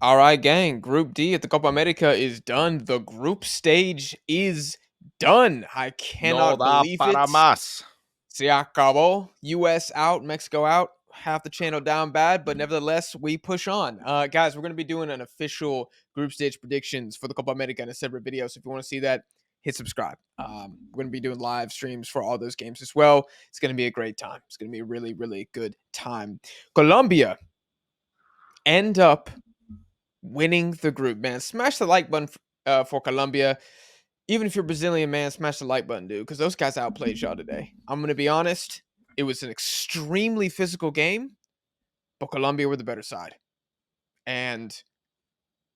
All right, gang. Group D at the Copa America is done. The group stage is done. I No cannot da believe para it. más. Se acabó. US out, Mexico out. Half the channel down bad, but nevertheless, we push on. Guys, we're going to be doing an official group stage predictions for the Copa America in a separate video. So if you want to see that, hit subscribe. We're going to be doing live streams for all those games as well. It's going to be a great time. It's going to be a really, really good time. Colombia end up winning the group, man. Smash the like button for Colombia. Even if you're Brazilian, man, smash the like button, dude, because those guys outplayed y'all today. I'm going to be honest. It was an extremely physical game, but Colombia were the better side. And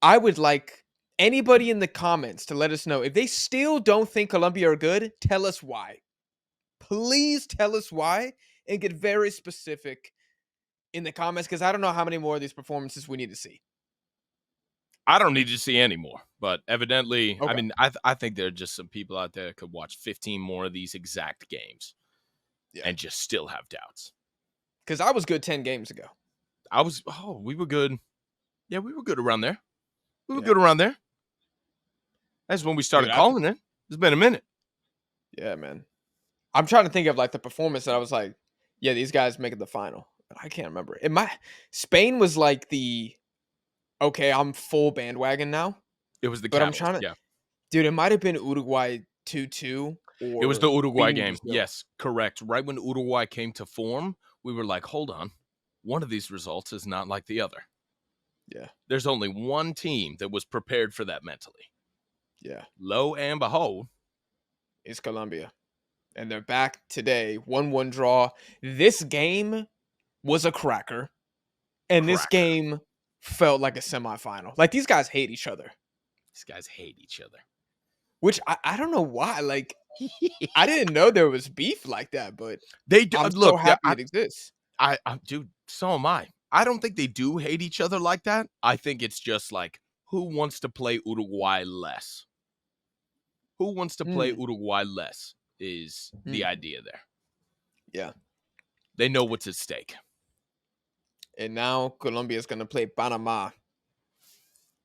I would like anybody in the comments to let us know if they still don't think Colombia are good, tell us why. Please tell us why and get very specific in the comments because I don't know how many more of these performances we need to see. I don't need to see any more, but evidently, Okay. I think there are just some people out there that could watch 15 more of these exact games and just still have doubts. Because I was good 10 games ago. We were good. Yeah, we were good around there. We were good around there. That's when we started calling it. It's been a minute. Yeah, man. I'm trying to think of like the performance that I was like, yeah, these guys making the final. I can't remember. Spain was like the okay, I'm full bandwagon now. It was the But I'm catalyst, trying to dude, it might have been Uruguay 2-2 It was the or Uruguay beating game. Brazil. Yes, correct. Right when Uruguay came to form, we were like, hold on. One of these results is not like the other. Yeah. There's only one team that was prepared for that mentally. Yeah. Lo and behold, it's Colombia. And they're back today. 1-1 draw. This game was a cracker. And this game felt like a semifinal. Like these guys hate each other. These guys hate each other. Which I don't know why. Like I didn't know there was beef like that, but they do. I'm Look, so happy it exists. Dude, so am I. I don't think they do hate each other like that. I think it's just like, who wants to play Uruguay less? Who wants to play Uruguay less is the idea there. Yeah. They know what's at stake. And now Colombia is going to play Panama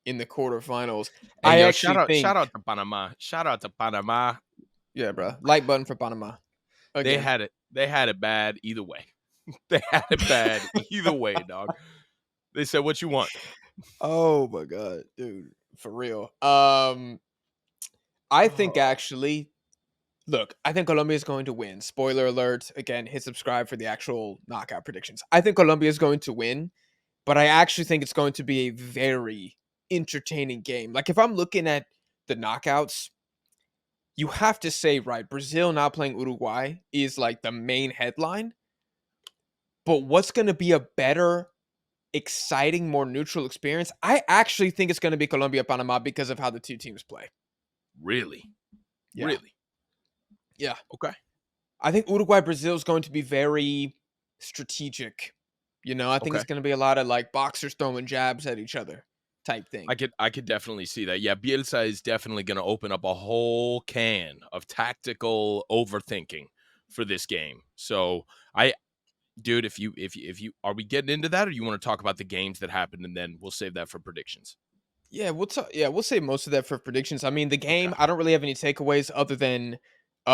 in the quarterfinals. Hey, shout out to Panama. Shout out to Panama. Yeah, bro. Like button for Panama. Again. They had it bad either way. They had it bad either way, dog. They said, what you want? Oh my god, dude. For real. I think actually look, I think Colombia is going to win. Spoiler alert. Again, hit subscribe for the actual knockout predictions. I think Colombia is going to win, but I actually think it's going to be a very entertaining game. Like if I'm looking at the knockouts, you have to say, right, Brazil not playing Uruguay is like the main headline. But what's going to be a better, exciting, more neutral experience? I actually think it's going to be Colombia-Panama because of how the two teams play. Really? Yeah. Really? Yeah. Okay. I think Uruguay-Brazil is going to be very strategic. You know, I think it's going to be a lot of like boxers throwing jabs at each other type thing. I could definitely see that. Yeah, Bielsa is definitely going to open up a whole can of tactical overthinking for this game. So dude, if you are we getting into that, or you want to talk about the games that happened and then we'll save that for predictions? Yeah, we'll save most of that for predictions. I mean, the game, I don't really have any takeaways other than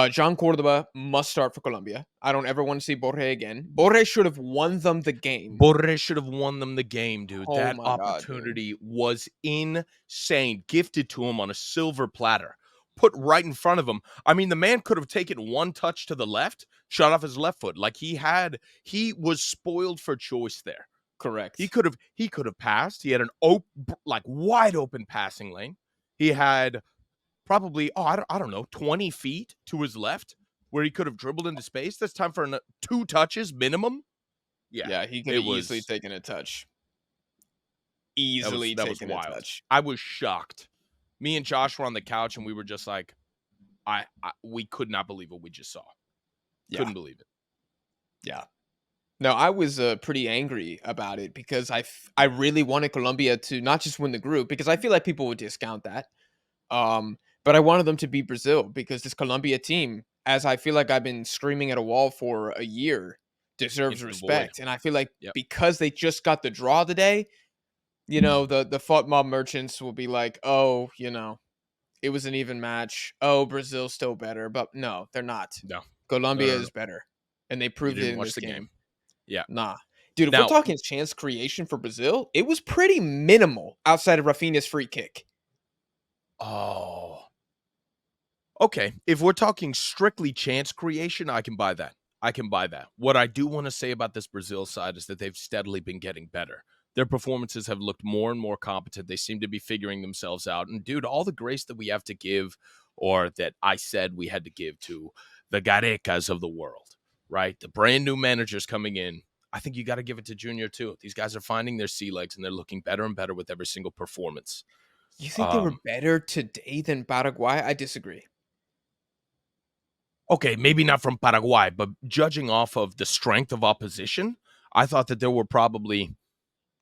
John Cordoba must start for Colombia. I don't ever want to see Borre again. Borre should have won them the game. Borre should have won them the game, dude. Oh that my opportunity God, was insane. Gifted to him on a silver platter. Put right in front of him. I mean, the man could have taken one touch to the left, shot off his left foot. Like he was spoiled for choice there. Correct. He could have passed. He had an wide open passing lane. He had probably, I don't know, 20 feet to his left where he could have dribbled into space. That's time for 2 touches minimum. Yeah, he could have easily taken a touch. Easily taken a touch. I was shocked. Me and Josh were on the couch and we were just like, we could not believe what we just saw. Yeah. Couldn't believe it. Yeah. No, I was pretty angry about it because I really wanted Colombia to not just win the group because I feel like people would discount that. But I wanted them to beat Brazil because this Colombia team, as I feel like I've been screaming at a wall for a year, deserves respect. And I feel like because they just got the draw today, the FUT mob merchants will be like, oh, it was an even match. Oh, Brazil's still better, but no, they're not. No, no, Colombia no, no. is better, and they You proved it didn't in watch this the game. game. Yeah. Nah, dude, if we're Now, talking chance creation for Brazil, it was pretty minimal outside of Rafinha's free kick. oh, okay. If we're talking strictly chance creation, I can buy that. I can buy that. What I do want to say about this Brazil side is that they've steadily been getting better. Their performances have looked more and more competent. They seem to be figuring themselves out. And dude, all the grace that we have to give, or that I said we had to give to the Garecas of the world, right? The brand new managers coming in. I think you got to give it to Junior too. These guys are finding their sea legs and they're looking better and better with every single performance. You think they were Um, better today than Paraguay? I disagree. Okay, maybe not from Paraguay, but judging off of the strength of opposition, I thought that there were probably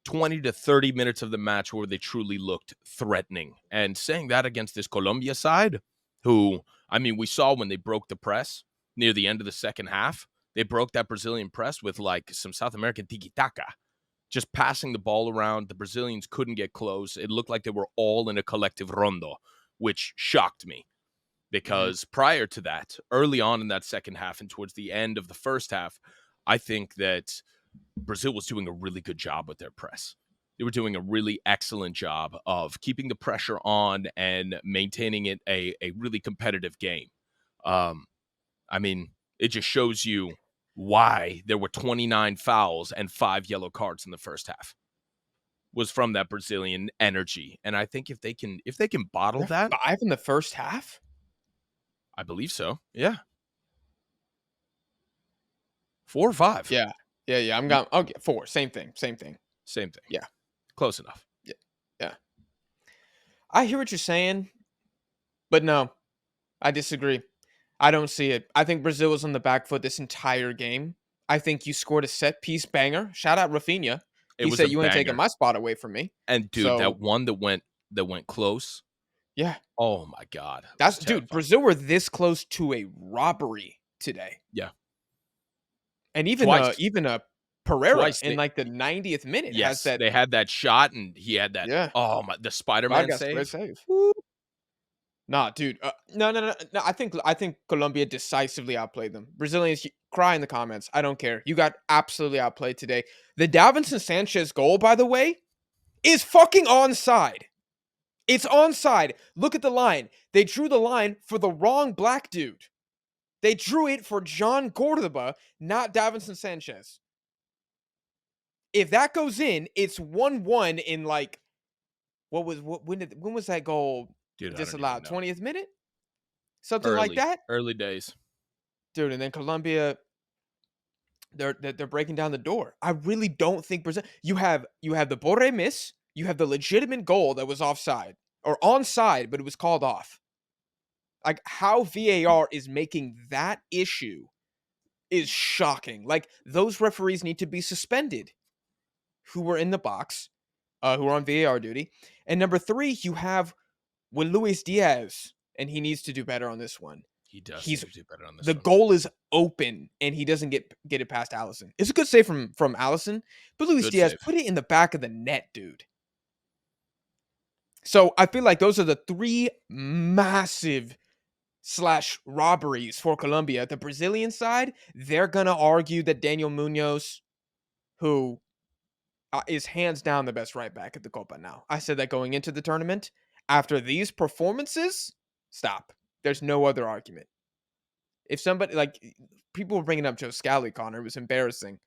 20 to 30 minutes of the match where they truly looked threatening. And saying that against this Colombia side, who, I mean, we saw when they broke the press near the end of the second half, they broke that Brazilian press with like some South American tiki-taka, just passing the ball around. The Brazilians couldn't get close. It looked like they were all in a collective rondo, which shocked me. Mhm. Because prior to that, early on in that second half and towards the end of the first half, I think that Brazil was doing a really good job with their press. They were doing a really excellent job of keeping the pressure on and maintaining it a really competitive game. Um, I mean, it just shows you why there were 29 fouls and 5 yellow cards in the first half was from that Brazilian energy. And I think if they can bottle They're that, 5 in the first half? I believe so. Yeah. 4 or 5. Yeah. Yeah, yeah, I'm Ye got okay, 4, same thing, same thing. Same thing. Yeah, Close enough. yeah, yeah. I hear what you're saying, but no, I disagree. I don't see it. I think Brazil was on the back foot this entire game. I think you scored a set piece banger. Shout out Rafinha. It He was said, a "You ain't taking banger. my spot away from me." And dude, So, that one that went close, yeah, oh my god, it that's was dude, terrifying. Brazil were this close to a robbery today. Yeah. And Twice. Pereira Twice in, they like, the 90th minute has yes, that. they had that shot and he had that Yeah, oh my the Spider-Man Vargas, great save. save. Woo. Nah, dude. No, no, no, no. I think Colombia decisively outplayed them. Brazilians cry in the comments. I don't care. You got absolutely outplayed today. The Davinson Sanchez goal, by the way, is fucking onside. It's onside. Look at the line. They drew the line for the wrong black dude. They drew it for John Cordoba, not Davinson Sanchez. If that goes in, it's 1-1 in like when was that goal Dude, I don't even disallowed? know. 20th minute? Something like Early, that? early days. Dude, and then Colombia, they're breaking down the door. I really don't think Brazil. You have the Borre miss. You have the legitimate goal that was offside or onside, but it was called off. Like how VAR is making that issue is shocking. Like those referees need to be suspended. Who were in the box, who were on VAR duty, and number three, you have with Luis Diaz, and he needs to do better on this one. He does need He's to do better on this the one. goal is open and he doesn't get it past Allison. It's a good save from Allison, but Luis Good Diaz save. put it in the back of the net, dude. So I feel like those are the three massive slash robberies for Colombia. The Brazilian side, they're gonna argue that Daniel Munoz, who is hands down the best right back at the Copa now. I said that going into the tournament. After these performances, stop. There's no other argument. If somebody like people were bringing up Joe Scally, Connor, it was embarrassing.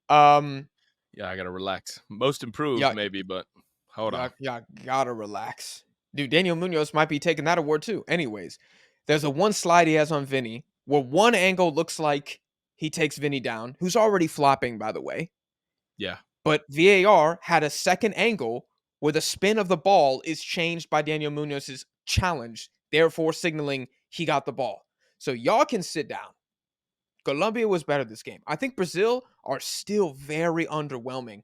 Um, Yeah, I gotta relax. Most improved, yeah, maybe, but hold yeah, on. yeah, gotta relax, dude. Daniel Munoz might be taking that award too. Anyways, there's a one slide he has on Vinny where one angle looks like he takes Vinny down, who's already flopping, by the way. Yeah. But VAR had a second angle where the spin of the ball is changed by Daniel Munoz's challenge, therefore signaling he got the ball. So y'all can sit down. Colombia was better this game. I think Brazil are still very underwhelming.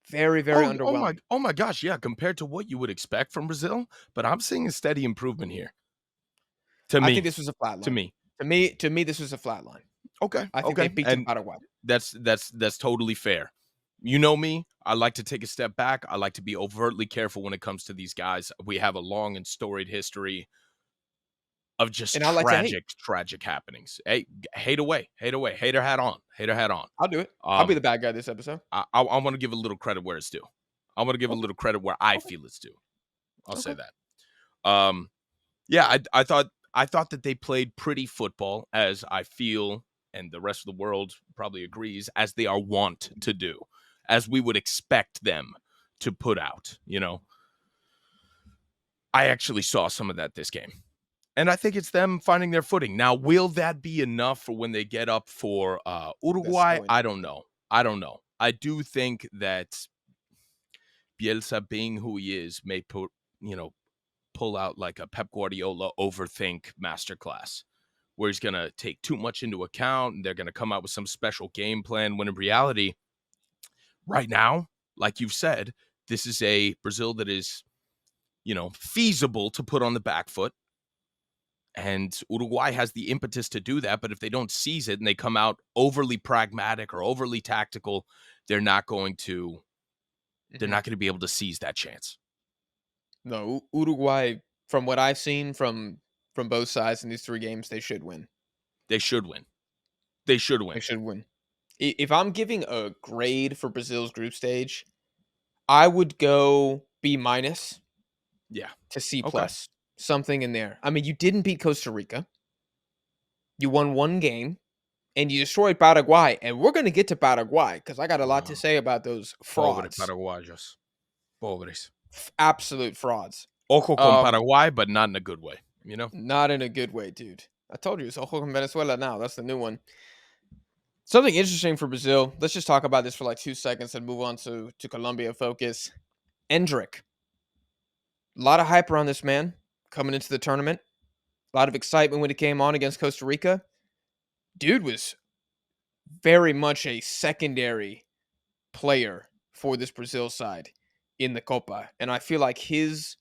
Very, very underwhelming. Oh my gosh, yeah, compared to what you would expect from Brazil, but I'm seeing a steady improvement here. To I think me. this was a flat To line. me. To me, this was a flat line. Okay, I think they okay. peaked in And Paraguay. that's totally fair. You know me. I like to take a step back. I like to be overtly careful when it comes to these guys. We have a long and storied history of just And I like to hate. tragic happenings. Hey, hate away, hate away, hater hat on, hater hat on. I'll do it. I'll be Um, the bad guy this episode. I want to give a little credit where it's due. I want to give a Okay. little credit where I Okay. feel it's due. I'll say Okay. that. Yeah, I thought that they played pretty football, as I feel, and the rest of the world probably agrees, as they are wont to do, as we would expect them to put out. I actually saw some of that this game. And I think it's them finding their footing. Now, will that be enough for when they get up for That's Uruguay? so I don't know. I don't know. I do think that Bielsa, being who he is, may pull out like a Pep Guardiola overthink masterclass, where he's going to take too much into account and they're going to come out with some special game plan, when in reality, right now, like you've said, this is a Brazil that is, feasible to put on the back foot. And Uruguay has the impetus to do that, but if they don't seize it and they come out overly pragmatic or overly tactical, they're not going to be able to seize that chance. No, Uruguay, from what I've seen from both sides in these 3 games, they should win. They should win. They should They win. should win. If I'm giving a grade for Brazil's group stage, I would go B- Yeah. to C+, Okay. something in there. I mean, you didn't beat Costa Rica. You won 1 game, and you destroyed Paraguay, and we're gonna get to Paraguay because I got a lot to Uh, say about those Pobre frauds. Paraguayos. Pobres. Absolute frauds. Ojo con Um, Paraguay, but not in a good way, Not in a good way, dude. I told you, it's Ojo con Venezuela now. That's the new one. Something interesting for Brazil. Let's just talk about this for like 2 seconds and move on to Colombia focus. Endrick. A lot of hype around this man coming into the tournament. A lot of excitement when he came on against Costa Rica. Dude was very much a secondary player for this Brazil side in the Copa. And I feel like his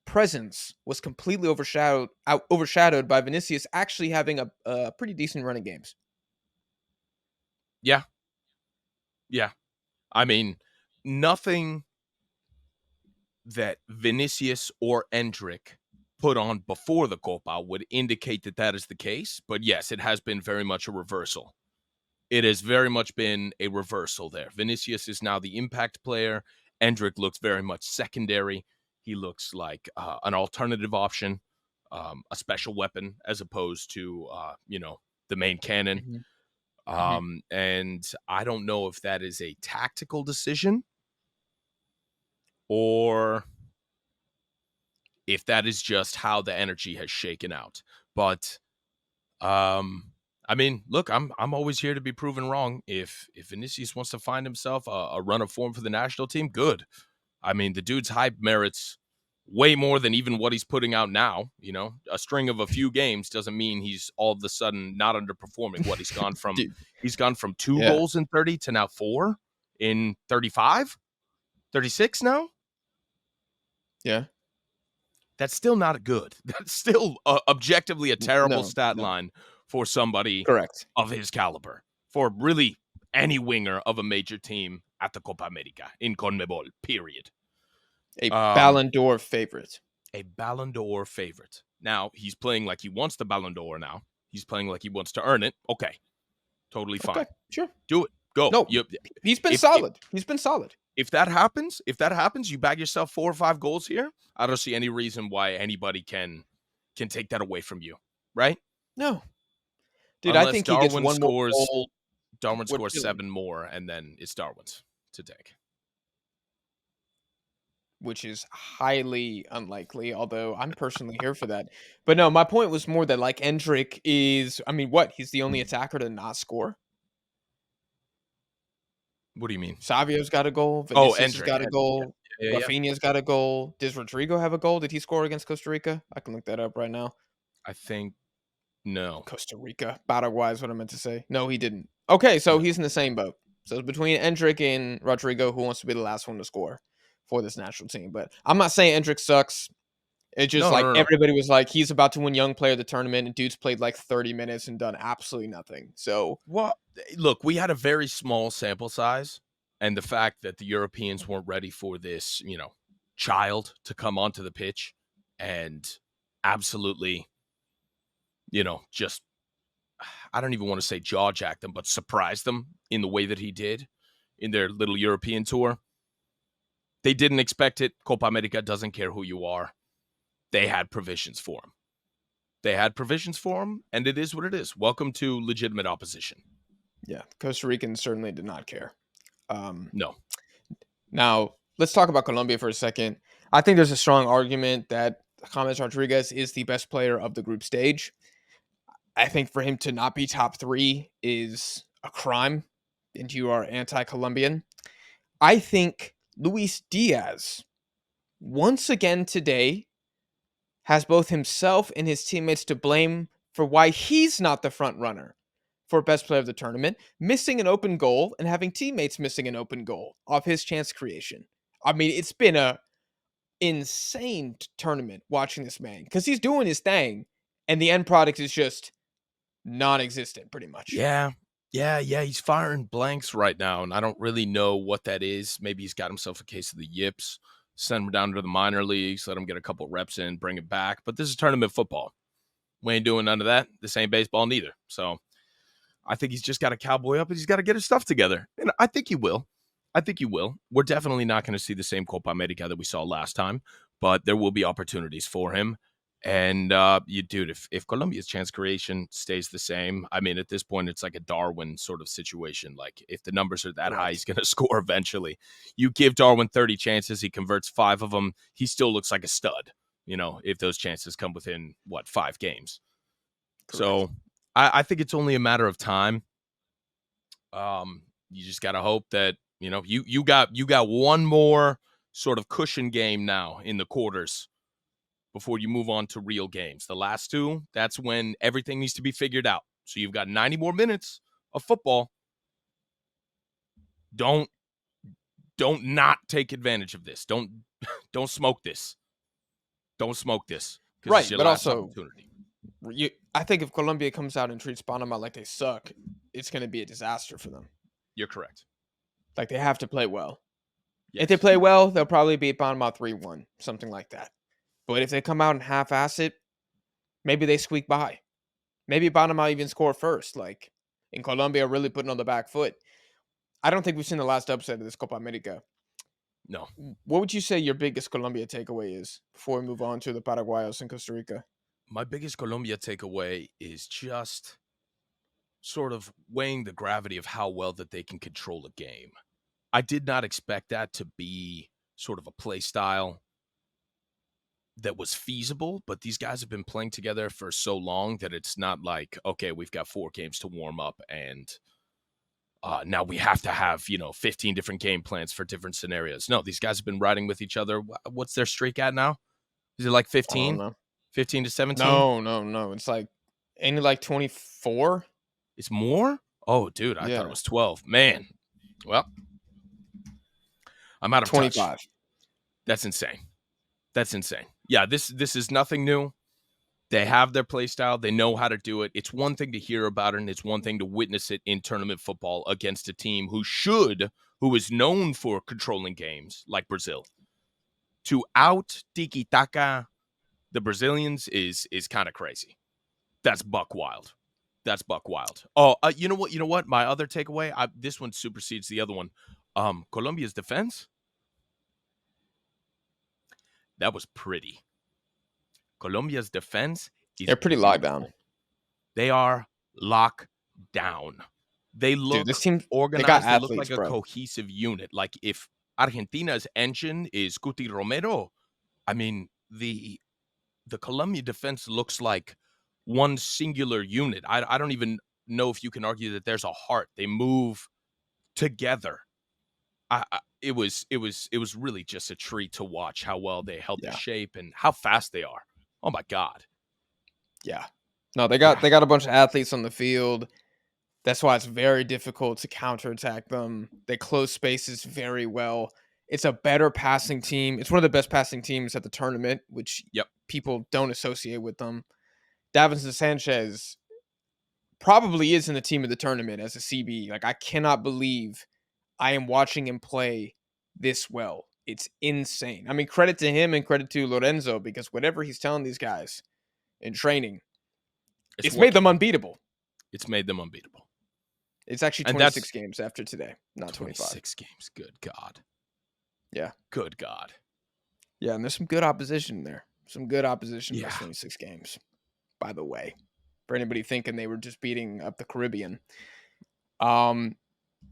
presence was completely overshadowed by Vinicius actually having a pretty decent run of games. Yeah. Yeah. I mean, nothing that Vinicius or Endrick put on before the Copa would indicate that that is the case. But yes, it has been very much a reversal. It has very much been a reversal there. Vinicius is now the impact player. Endrick looks very much secondary. He looks like an alternative option, a special weapon, as opposed to, the main cannon. Mhm. Mhm. And I don't know if that is a tactical decision or if that is just how the energy has shaken out. But I mean, look, I'm always here to be proven wrong. If Vinicius wants to find himself a run of form for the national team, good. I mean, the dude's hype merits way more than even what he's putting out now. A string of a few games doesn't mean he's all of a sudden not underperforming. What Dude, he's gone from 2 yeah. goals in 30 to now 4 in 35, 36 now. Yeah. That's still not good. That's still objectively a terrible No, stat no. line for somebody Correct. of his caliber, for really any winger of a major team at the Copa America in CONMEBOL, period. A Um, Ballon d'Or favorite. a Ballon d'Or favorite. Now, he's playing like he wants the Ballon d'Or now. He's playing like he wants to earn it. Okay, totally Okay, fine. sure. Do it. Go. No, he's been solid. He's been solid. If that happens, you bag yourself 4 or 5 goals here. I don't see any reason why anybody can take that away from you, right? No. Dude, I Unless think he gets Darwin one more scores goal. Darwin We're scores chilling, 7 more, and then it's Darwin's to take. which is highly unlikely, although I'm personally here for that. But no, my point was more that like Endrick is, I mean, what? He's the only attacker to not score. What do you mean? Savio's got a goal. Oh, Vinicius has Endrick. got a goal. Yeah. Rafinha's got a goal. Does Rodrigo have a goal? Did he score against Costa Rica? I can look that up right now. I think no. Costa Rica. Paraguay is what I meant to say. No, he didn't. Okay, so No. he's in the same boat. So it's between Endrick and Rodrigo, who wants to be the last one to score for this national team. But I'm not saying Endrick sucks. It's just No, like no, no, no. everybody was like, he's about to win Young Player of the tournament, and dude's played like 30 minutes and done absolutely nothing. So Well, look, we had a very small sample size, And the fact that the Europeans weren't ready for this, child to come onto the pitch and absolutely, just, I don't even want to say jaw jack them, but surprise them in the way that he did in their little European tour. They didn't expect it. Copa America doesn't care who you are. They had provisions for him. And it is what it is. Welcome to legitimate opposition. Yeah, Costa Ricans certainly did not care. No. Now, let's talk about Colombia for a second. I think there's a strong argument that James Rodriguez is the best player of the group stage. I think for him to not be top 3 is a crime, and you are anti-Colombian. I think Luis Diaz, once again today, has both himself and his teammates to blame for why he's not the front runner for best player of the tournament, missing an open goal and having teammates missing an open goal off his chance creation. I mean, it's been a insane tournament watching this man because he's doing his thing, and the end product is just non-existent, pretty much. Yeah. He's firing blanks right now, and I don't really know what that is. Maybe he's got himself a case of the yips. Send him down to the minor leagues, let him get a couple reps in, bring it back. But this is tournament football. We ain't doing none of that. This ain't baseball neither. So I think he's just got to cowboy up and he's got to get his stuff together. And I think he will. We're definitely not going to see the same Copa America that we saw last time, but there will be opportunities for him. And, if Colombia's chance creation stays the same, I mean, at this point, it's like a Darwin sort of situation. Like, if the numbers are that high, he's going to score eventually. You give Darwin 30 chances, he converts 5 of them, he still looks like a stud, if those chances come within, 5 games. Correct. So I think it's only a matter of time. You just got to hope that, you got one more sort of cushion game now in the quarters before you move on to real games. The last 2, that's when everything needs to be figured out. So you've got 90 more minutes of football. Don't not take advantage of this. Don't smoke this. Don't smoke this. Right, it's your but last also, opportunity. I think if Colombia comes out and treats Panama like they suck, it's going to be a disaster for them. You're correct. Like, they have to play well. Yes. If they play well, they'll probably beat Panama 3-1, something like that. But if they come out and half-ass it, maybe they squeak by. Maybe Panama even score first. Like, in Colombia, really putting on the back foot. I don't think we've seen the last upset of this Copa America. No. What would you say your biggest Colombia takeaway is before we move on to the Paraguayos and Costa Rica? My biggest Colombia takeaway is just sort of weighing the gravity of how well that they can control a game. I did not expect that to be sort of a play style that was feasible, but these guys have been playing together for so long that it's not like, okay, we've got 4 games to warm up and now we have to have, 15 different game plans for different scenarios. No, these guys have been riding with each other. What's their streak at now? Is it like 15? 15 to 17? No. It's like, ain't it like 24? It's more? Oh, dude, I thought it was 12. Man. Well, I'm out of 25. touch. That's insane. Yeah, this is nothing new. They have their play style. They know how to do it. It's one thing to hear about it, and it's one thing to witness it in tournament football against a team who is known for controlling games, like Brazil. To out tiki-taka the Brazilians is kind of crazy. That's buck wild. Oh, you know what? My other takeaway, this one supersedes the other one. Colombia's defense, that was pretty. Colombia's defense is they're pretty locked down. They are locked down. They look this team organized. They got athletes, look like a cohesive unit. Like if Argentina's engine is Cuti Romero, I mean the Colombia defense looks like one singular unit. I don't even know if you can argue that there's a heart. They move together. It was really just a treat to watch how well they held their shape and how fast they are. Oh my God. Yeah. No, they got a bunch of athletes on the field. That's why it's very difficult to counterattack them. They close spaces very well. It's a better passing team. It's one of the best passing teams at the tournament, which people don't associate with them. Davinson Sanchez probably is in the team of the tournament as a CB. Like, I cannot believe I am watching him play this well. It's insane. I mean, credit to him and credit to Lorenzo, because whatever he's telling these guys in training, it's made them unbeatable. It's made them unbeatable. It's actually And 26 that's games after today, not 25. 26 games. Good God. Yeah. Good God. Yeah, and there's some good opposition there. Some good opposition in Yeah. those 26 games, by the way, for anybody thinking they were just beating up the Caribbean.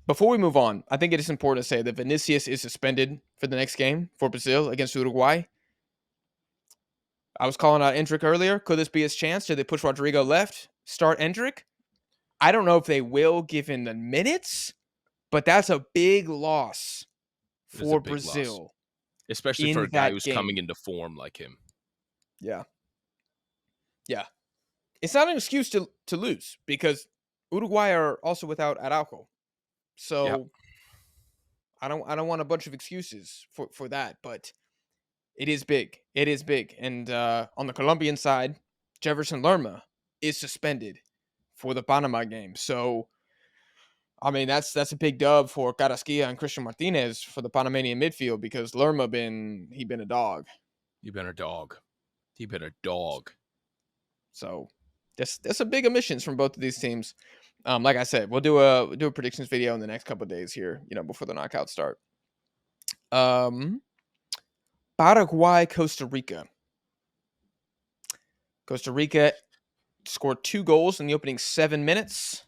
Before we move on, I think it is important to say that Vinicius is suspended for the next game for Brazil against Uruguay. I was calling out Endrick earlier. Could this be his chance? Did they push Rodrigo left? Start Endrick? I don't know if they will, given the minutes, but that's a big loss for Brazil. Loss. Especially for a guy who's coming into form like him. Yeah. Yeah. It's not an excuse to lose, because Uruguay are also without Araujo. So yep. I don't want a bunch of excuses for that, but it is big. It is big. And on the Colombian side, Jefferson Lerma is suspended for the Panama game. So I mean, that's a big dub for Carrasquilla and Christian Martinez for the Panamanian midfield, because Lerma been a dog. He been a dog. He been a dog. So that's a big omissions from both of these teams. Like I said, we'll do a predictions video in the next couple of days here, before the knockouts start. Paraguay, Costa Rica. Costa Rica scored 2 goals in the opening 7 minutes.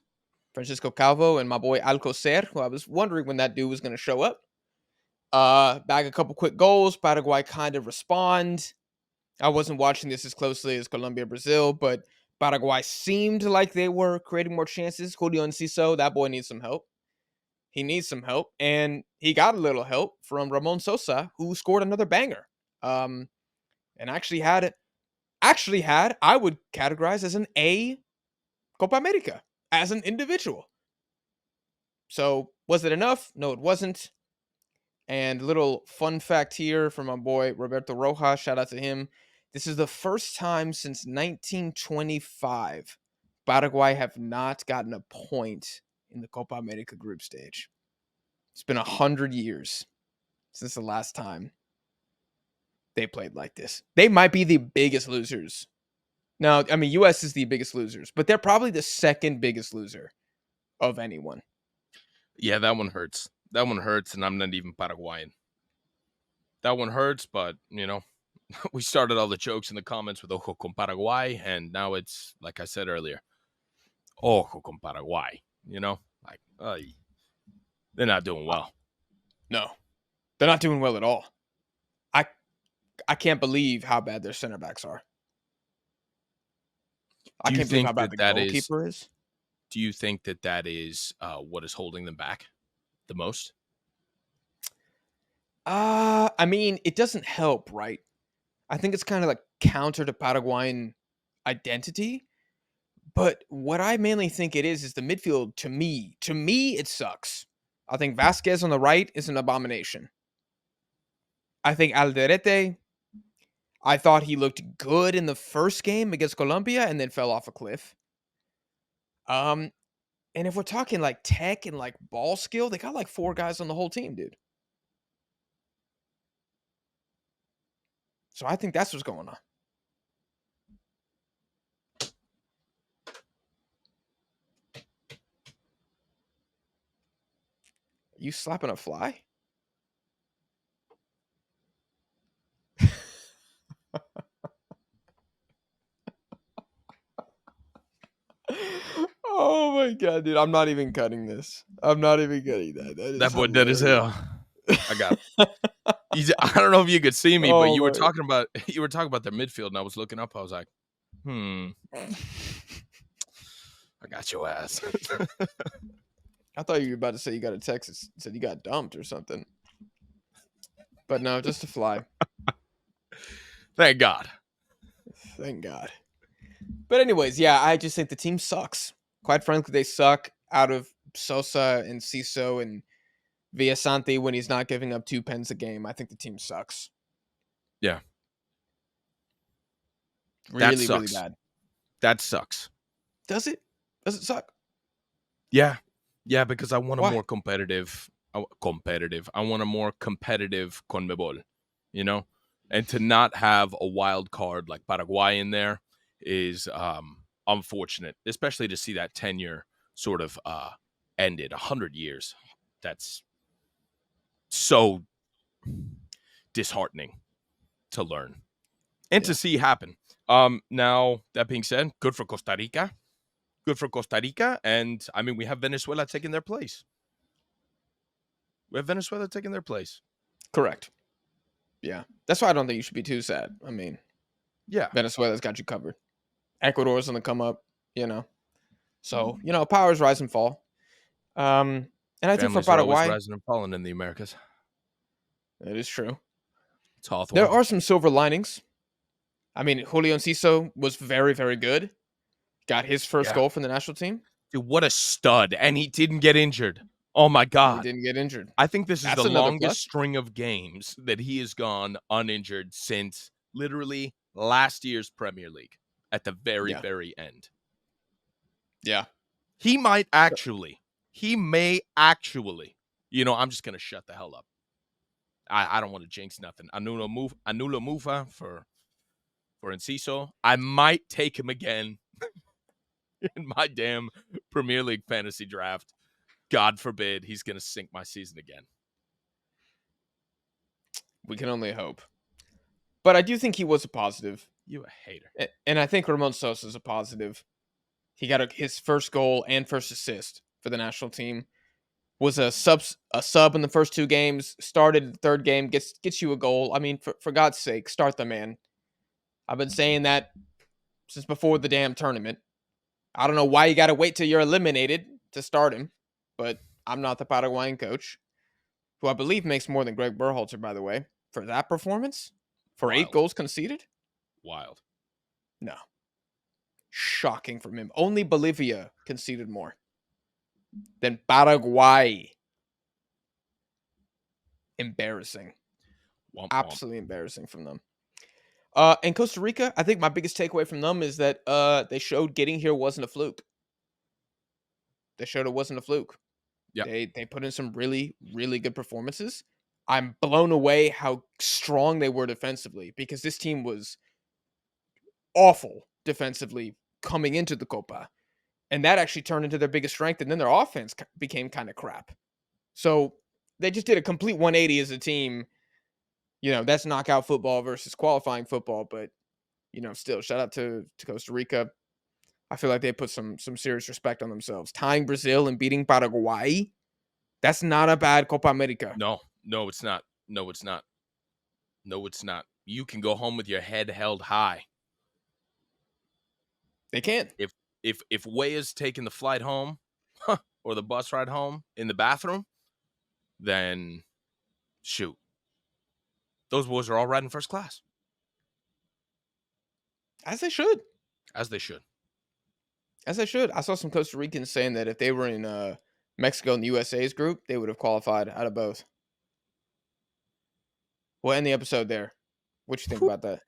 Francisco Calvo and my boy Alcocer, who I was wondering when that dude was going to show up. Bag a couple quick goals. Paraguay kind of respond. I wasn't watching this as closely as Colombia, Brazil, but Paraguay seemed like they were creating more chances. Julio Enciso, that boy needs some help. He needs some help, and he got a little help from Ramon Sosa, who scored another banger. And actually had, I would categorize as an A Copa America as an individual. So was it enough? No, it wasn't. And a little fun fact here from my boy Roberto Rojas, shout out to him. This is the first time since 1925 Paraguay have not gotten a point in the Copa America group stage. It's been 100 years since the last time they played like this. They might be the biggest losers. Now, I mean, U.S. is the biggest losers, but they're probably the second biggest loser of anyone. Yeah, that one hurts. That one hurts, and I'm not even Paraguayan. That one hurts, but, we started all the jokes in the comments with Ojo con Paraguay, and now it's, like I said earlier, Ojo con Paraguay. They're not doing well. No, they're not doing well at all. I can't believe how bad their center backs are. I can't believe how bad the goalkeeper is. Do you think that is what is holding them back the most? I mean, it doesn't help, right? I think it's kind of like counter to Paraguayan identity. But what I mainly think it is the midfield. To me, it sucks. I think Vasquez on the right is an abomination. I think Alderete, I thought he looked good in the first game against Colombia and then fell off a cliff. And if we're talking like tech and like ball skill, they got like 4 guys on the whole team, dude. So I think that's what's going on. You slapping a fly? Oh my god, dude! I'm not even cutting this. I'm not even cutting that. That boy dead as hell. I got him. I don't know if you could see me, but you were talking about their midfield, and I was looking up. I was like, I got your ass. I thought you were about to say you got a text that said you got dumped or something. But no, just a fly. Thank God. Thank God. But anyways, yeah, I just think the team sucks. Quite frankly, they suck out of Sosa and Ciso and Villasanti when he's not giving up 2 pens a game. I think the team sucks. Yeah. Really, really bad. That sucks. Does it? Does it suck? Yeah. Yeah, because I want a more competitive competitive. I want a more competitive CONMEBOL, you know? And to not have a wild card like Paraguay in there is unfortunate, especially to see that tenure sort of ended. 100 years. That's so disheartening to learn and to Yeah, see happen. Now, that being said, good for Costa Rica. Good for Costa Rica. And I mean, we have Venezuela taking their place. We have Venezuela taking their place. correct. Yeah, that's why I don't think you should be too sad. I mean, Yeah. Venezuela's got you covered. Ecuador's on the come up, So, powers rise and fall. And I think for Families are always Paraguay, rising and falling in the Americas. that is true. It's There Hawthorne. are some silver linings. I mean, Julio Enciso was very, very good. Got his first Yeah. goal for the national team, Dude, what a stud. And he didn't get injured. Oh, my and he God. didn't get injured. I think this is That's the another longest plus. string of games that he has gone uninjured since literally last year's Premier League at the very, Yeah, very end. yeah. He may actually, I'm just going to shut the hell up. I don't want to jinx nothing. Anula Mufa for Enciso. I might take him again in my damn Premier League fantasy draft. God forbid he's going to sink my season again. We can only hope. But I do think he was a positive. You a hater. And I think Ramon Sosa is a positive. He got his first goal and first assist for the national team. Was a sub in the first two games. Started the third game. Gets you a goal. I mean, for God's sake, start the man. I've been saying that since before the damn tournament. I don't know why you got to wait till you're eliminated to start him, but I'm not the Paraguayan coach, who I believe makes more than Greg Berhalter, by the way, for that performance, for 8 Wild. goals conceded. Wild. No. Shocking from him. Only Bolivia conceded more than Paraguay. Embarrassing. Womp womp. Absolutely embarrassing from them. And Costa Rica, I think my biggest takeaway from them is that they showed getting here wasn't a fluke. They showed it wasn't a fluke. Yep. They put in some really, really good performances. I'm blown away how strong they were defensively, because this team was awful defensively coming into the Copa. And that actually turned into their biggest strength, and then their offense became kind of crap. So they just did a complete 180 as a team. That's knockout football versus qualifying football, but still, shout out to Costa Rica. I feel like they put some serious respect on themselves. Tying Brazil and beating Paraguay, that's not a bad Copa America. No, it's not. No, it's not. No, it's not. You can go home with your head held high. They can. If Weah's taking the flight home, or the bus ride home in the bathroom, then shoot. Those boys are all riding first class. As they should. As they should. As they should. I saw some Costa Ricans saying that if they were in Mexico and the USA's group, they would have qualified out of both. We'll end the episode there. What you think about that?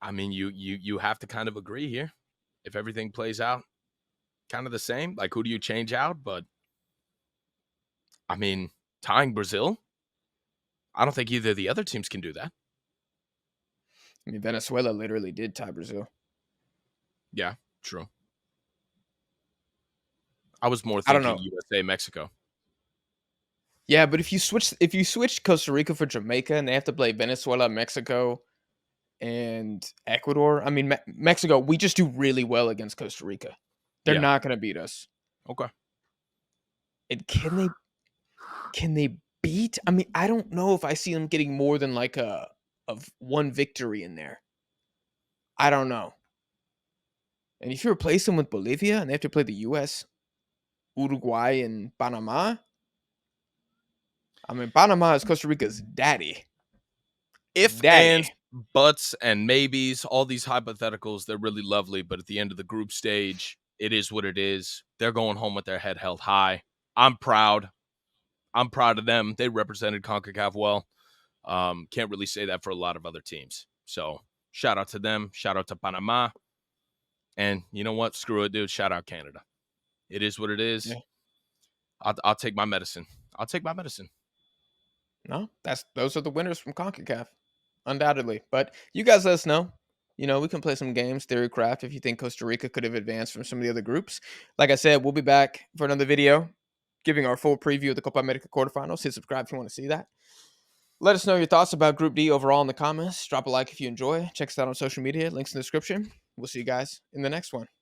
I mean, you have to kind of agree here. If everything plays out kind of the same, like who do you change out? But I mean, tying Brazil, I don't think either of the other teams can do that. I mean, Venezuela literally did tie Brazil. Yeah, true. I was more I don't thinking know. USA, Mexico. Yeah, but if you switch Costa Rica for Jamaica and they have to play Venezuela, Mexico, and Ecuador, I mean, Mexico, we just do really well against Costa Rica. They're Yeah. not going to beat us. Okay. And can they beat? I mean, I don't know if I see them getting more than like of one victory in there. I don't know. And if you replace them with Bolivia and they have to play the US, Uruguay, and Panama, I mean, Panama is Costa Rica's daddy. If, Daddy. ands, buts, and maybes, all these hypotheticals, they're really lovely. But at the end of the group stage, it is what it is. They're going home with their head held high. I'm proud. I'm proud of them. They represented CONCACAF well. Can't really say that for a lot of other teams. So shout out to them. Shout out to Panama. And you know what? Screw it, dude. Shout out Canada. It is what it is. Yeah. I'll take my medicine. I'll take my medicine. No, those are the winners from CONCACAF, undoubtedly. But you guys let us know. You know, we can play some games, theory craft, if you think Costa Rica could have advanced from some of the other groups. Like I said, we'll be back for another video giving our full preview of the Copa America quarterfinals. Hit subscribe if you want to see that. Let us know your thoughts about Group D overall in the comments. Drop a like if you enjoy. Check us out on social media. Links in the description. We'll see you guys in the next one.